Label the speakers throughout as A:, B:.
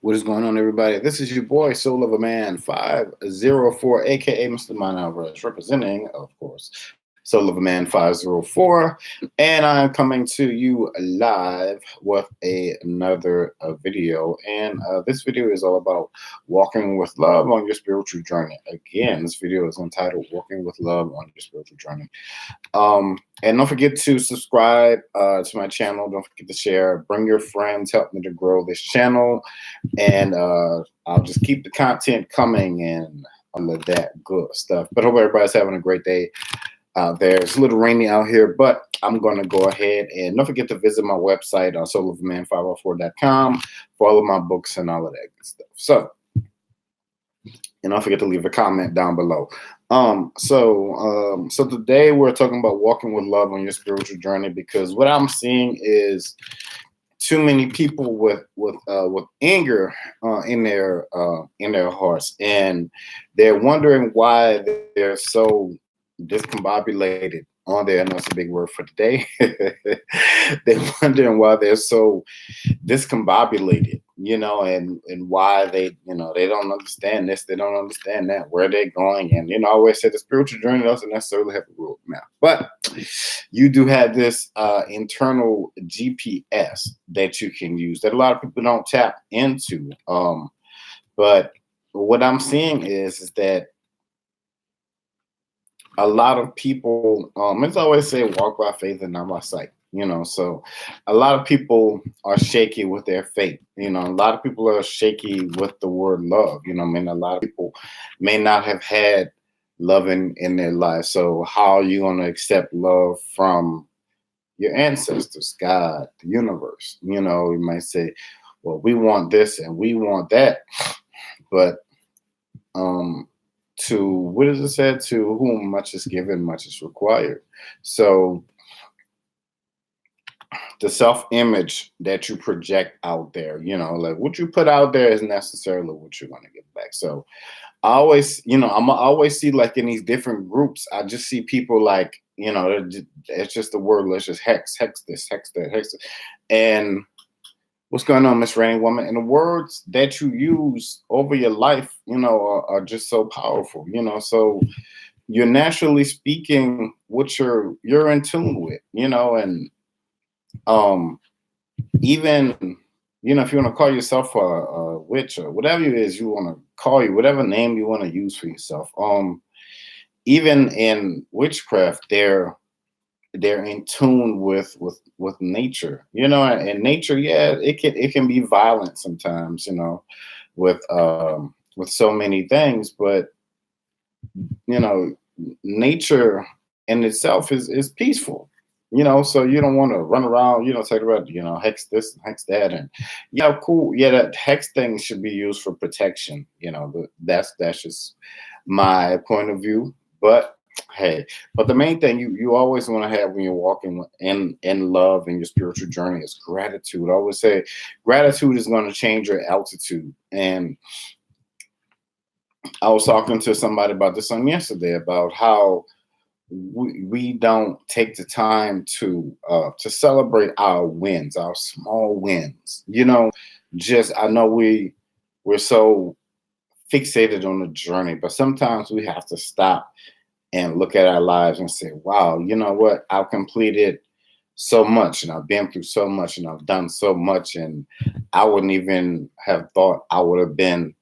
A: What is going on, everybody? This is your boy, Soul of a Man 504, aka Mr. Mind Alvarez, representing, of course, Soul of a Man 504. And I'm coming to you live with another video. And this video is all about walking with love on your spiritual journey. Again, this video is entitled Walking with Love on Your Spiritual Journey. And don't forget to subscribe to my channel. Don't forget to share. Bring your friends. Help me to grow this channel. And I'll just keep the content coming and all of that good stuff. But hope everybody's having a great day out there. It's a little rainy out here, but I'm going to go ahead and don't forget to visit my website on soulofaman504.com for all of my books and all of that good stuff. So, and don't forget to leave a comment down below. So today we're talking about walking with love on your spiritual journey, because what I'm seeing is too many people with anger in their hearts, and they're wondering why they're so discombobulated on there. I know it's a big word for today. They're wondering why they're so discombobulated, and why they don't understand this, they don't understand that, where they're going. And I always say the spiritual journey doesn't necessarily have a roadmap, but you do have this internal GPS that you can use that a lot of people don't tap into. But what I'm seeing is that a lot of people, it's always say walk by faith and not by sight, so a lot of people are shaky with their faith. A lot of people are shaky with the word love. A lot of people may not have had love in their life. So how are you going to accept love from your ancestors, God, the universe? You might say, well, we want this and we want that, but to what is it said? To whom much is given, much is required. So the self-image that you project out there, like what you put out there isn't necessarily what you're going to get back. So I always, I always see, like, in these different groups, I just see people like, it's just the word, let's just hex this, hex that, hex it. And what's going on, Miss Rainy Woman? And the words that you use over your life, are just so powerful, so you're naturally speaking what you're in tune with, and even, if you want to call yourself a witch or whatever it is you want to call you, whatever name you want to use for yourself, even in witchcraft, they're in tune with nature, and nature, yeah, it can be violent sometimes, with so many things, but nature in itself is peaceful, so you don't want to run around, talk about, hex this and hex that. And yeah, cool, yeah, that hex thing should be used for protection, but that's just my point of view. But hey, but the main thing you always want to have when you're walking in love in your spiritual journey is gratitude. I always say gratitude is going to change your altitude. And I was talking to somebody about this on yesterday, about how we don't take the time to celebrate our wins, our small wins. Just, I know we're so fixated on the journey, but sometimes we have to stop and look at our lives and say, wow, you know what? I've completed so much, and I've been through so much, and I've done so much, and I wouldn't even have thought I would have been,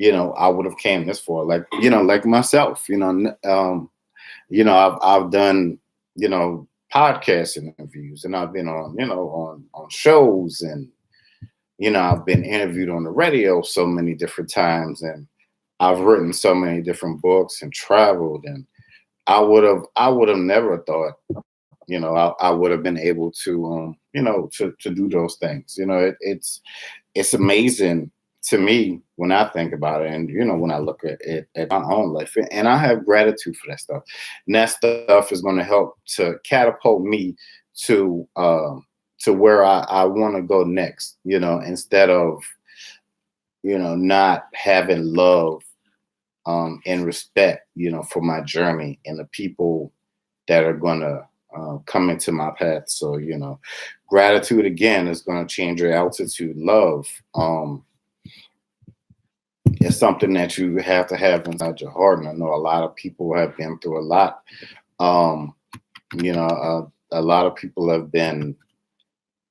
A: I would have came this far. Like, like myself, I've done, podcast interviews, and I've been on, on shows, and, I've been interviewed on the radio so many different times, and I've written so many different books and traveled, and I would have never thought, I would have been able to, to do those things. It's amazing to me when I think about it, and when I look at it at my own life, and I have gratitude for that stuff. And that stuff is going to help to catapult me to where I want to go next. Instead of not having love and respect, for my journey and the people that are going to come into my path. So, gratitude again is going to change your altitude. Love, it's something that you have to have inside your heart. And I know a lot of people have been through a lot. Um, a lot of people have been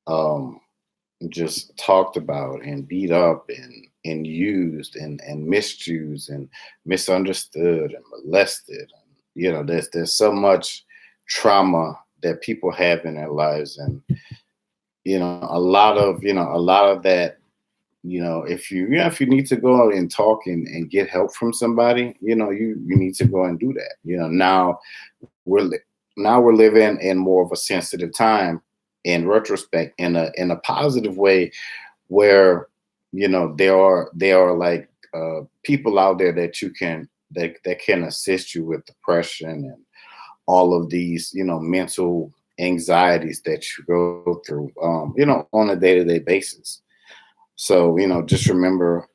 A: um, just talked about and beat up and used and misused and misunderstood and molested. There's so much trauma that people have in their lives, and a lot of that. If you need to go out and talk and get help from somebody, you need to go and do that. We're li- now we're living in more of a sensitive time in retrospect, in a positive way, where there are like people out there that you can that can assist you with depression and all of these mental anxieties that you go through on a day-to-day basis. So just remember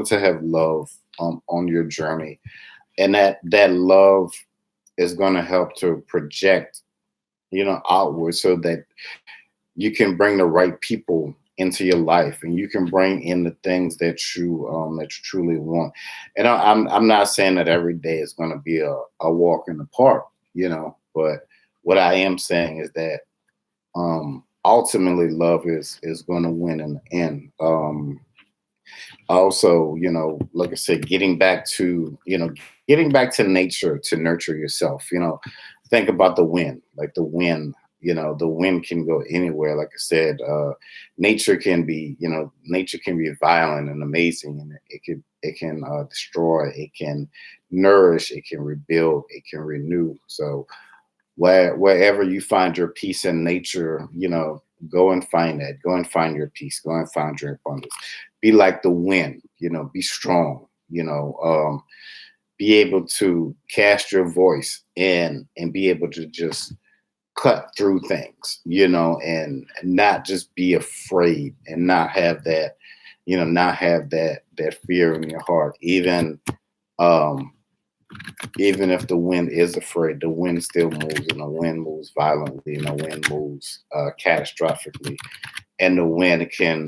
A: to have love on your journey, and that love is going to help to project outward, so that you can bring the right people into your life, and you can bring in the things that you truly want. And I'm not saying that every day is going to be a walk in the park, but what I am saying is that ultimately love is going to win in the end. Also, like I said, getting back to nature to nurture yourself. Think about the wind. Like the wind, the wind can go anywhere. Like I said, nature can be violent and amazing, and it can destroy, it can nourish, it can rebuild, it can renew. So wherever you find your peace in nature, go and find that. Go and find your peace. Go and find your abundance. Be like the wind. Be strong. Be able to cast your voice and be able to just cut through things. And not just be afraid, and not have that. Not have that fear in your heart. Um, Even if the wind is afraid, the wind still moves, and the wind moves violently, and the wind moves catastrophically, and the wind can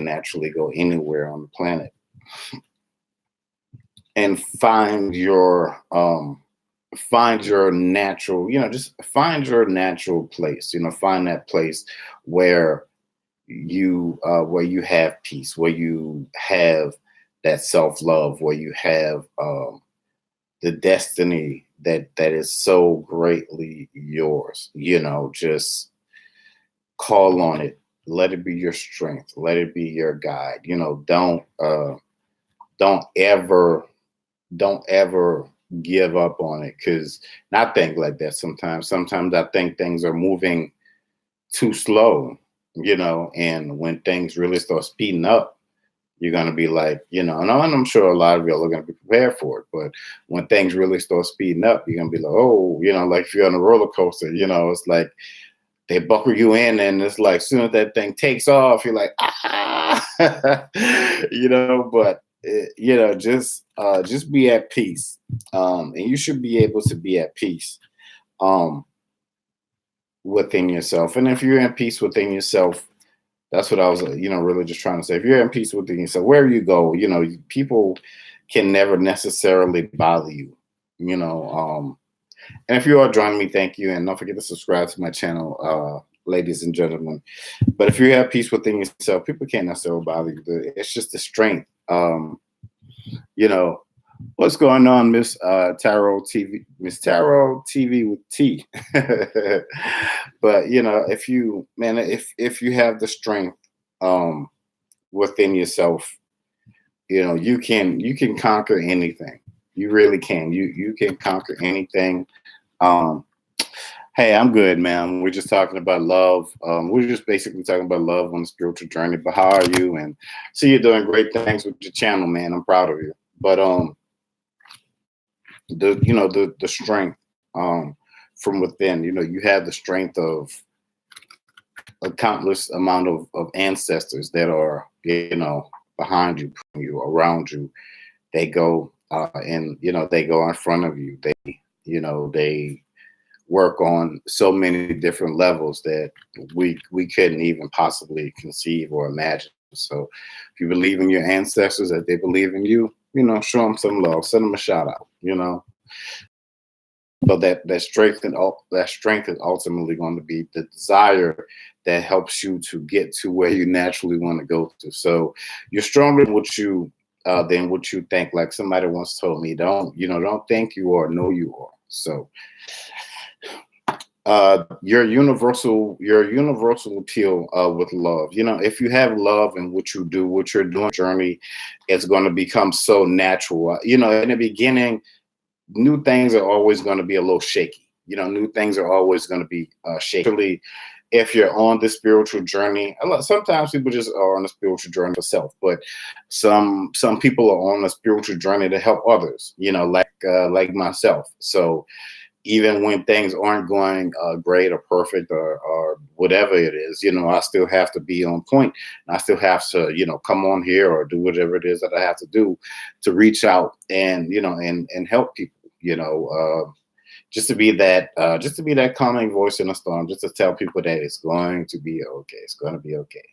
A: naturally go anywhere on the planet. And find your natural, just find your natural place. Find that place where you have peace, where you have that self love, where you have the destiny that is so greatly yours. Just call on it. Let it be your strength. Let it be your guide. Don't ever give up on it, because I think like that sometimes I think things are moving too slow, and when things really start speeding up, you're going to be like, and I'm sure a lot of y'all are going to be prepared for it. But when things really start speeding up, you're going to be like, oh, like if you're on a roller coaster, it's like they buckle you in, and it's like, as soon as that thing takes off, you're like, ah, but, just be at peace. And you should be able to be at peace um, within yourself. And if you're in peace within yourself, that's what I was, really just trying to say. If you're in peace within yourself, wherever you go, people can never necessarily bother you, and if you are joining me, thank you. And don't forget to subscribe to my channel, ladies and gentlemen. But if you have peace within yourself, people can't necessarily bother you. It's just the strength. You know, what's going on, Miss Tarot TV, Miss Tarot TV with T. But if you have the strength um, within yourself, you can conquer anything. You really can. You can conquer anything. Um, Hey, I'm good, man. We're just talking about love. We're just basically talking about love on the spiritual journey. But how are you? And see, you're doing great things with your channel, man. I'm proud of you. But the strength from within. You have the strength of a countless amount of ancestors that are behind you, around you. They go and they go in front of you. They work on so many different levels that we couldn't even possibly conceive or imagine. So if you believe in your ancestors, that they believe in you, show them some love, send them a shout out, but that strength is ultimately going to be the desire that helps you to get to where you naturally want to go to. So you're stronger than what you think. Like somebody once told me, don't think you are, know you are. So your universal appeal with love. If you have love in what you do, what you're doing journey, it's going to become so natural. In the beginning, new things are always going to be a little shaky. New things are always going to be shaky. If you're on the spiritual journey, sometimes people just are on a spiritual journey for self, but some people are on a spiritual journey to help others. Like myself. So even when things aren't going great or perfect or whatever it is, I still have to be on point. And I still have to, come on here or do whatever it is that I have to do to reach out and, and help people, just to be that calming voice in a storm, just to tell people that it's going to be okay. It's going to be okay.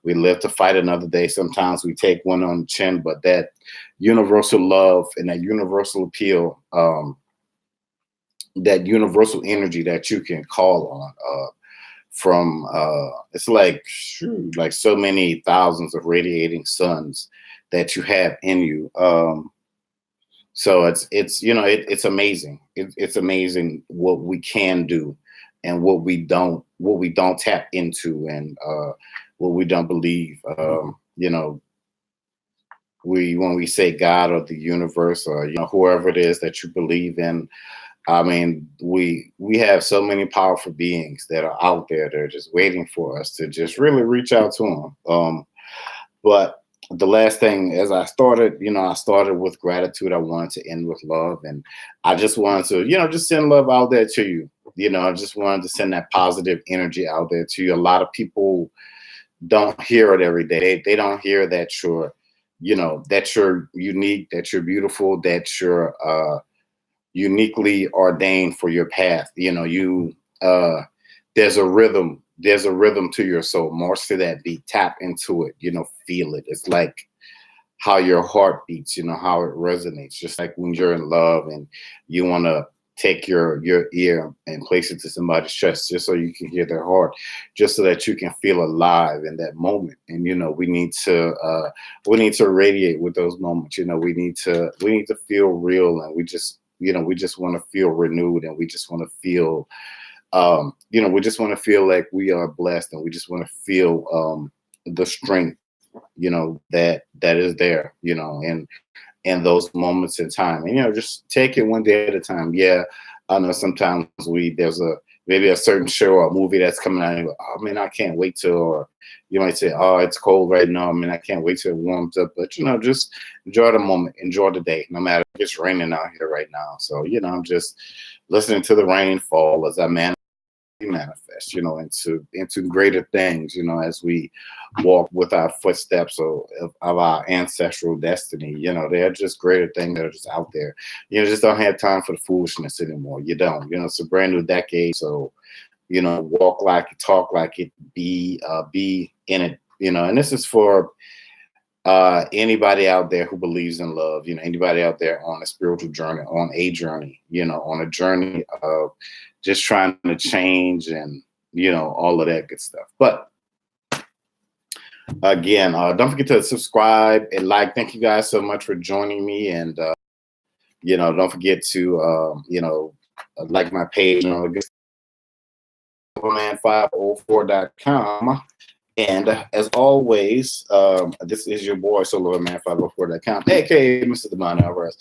A: We live to fight another day. Sometimes we take one on the chin, but that universal love and that universal appeal, that universal energy that you can call on from it's like so many thousands of radiating suns that you have in you. So it's amazing. It's amazing what we can do and what we don't tap into and what we don't believe. When we say God or the universe or whoever it is that you believe in, I mean, we have so many powerful beings that are out there that are just waiting for us to just really reach out to them. But the last thing, as I started with gratitude. I wanted to end with love, and I just wanted to, just send love out there to you. I just wanted to send that positive energy out there to you. A lot of people don't hear it every day. They don't hear that that you're unique, that you're beautiful, that you're uniquely ordained for your path. There's a rhythm to your soul. March to that beat, tap into it, feel it. It's like how your heart beats, how it resonates. Just like when you're in love and you want to take your ear and place it to somebody's chest just so you can hear their heart, just so that you can feel alive in that moment. And we need to radiate with those moments. We need to feel real, and we just want to feel renewed, and we just want to feel we just want to feel like we are blessed, and we just want to feel the strength that is there, in those moments in time. And just take it one day at a time. Yeah, I know sometimes there's maybe a certain show or movie that's coming out and you go, oh man, I can't wait till, or you might say, oh, it's cold right now, I mean, I can't wait till it warms up. But just enjoy the moment, enjoy the day, no matter if it's raining out here right now. So I'm just listening to the rain fall as I manifest, into greater things, as we walk with our footsteps of our ancestral destiny. They're just greater things that are just out there. Just don't have time for the foolishness anymore. You don't. It's a brand new decade, so walk like it, talk like it, be in it. And this is for anybody out there who believes in love. Anybody out there on a spiritual journey, on a journey of just trying to change and all of that good stuff. But again, don't forget to subscribe and like. Thank you guys so much for joining me, and don't forget to like my page on man504.com. And as always, this is your boy SolarMan504.com, aka Mr. Devon Alvarez.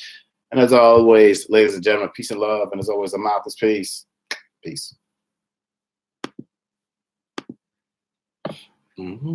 A: And as always, ladies and gentlemen, peace and love. And as always, I'm out this peace. Peace. Mm-hmm.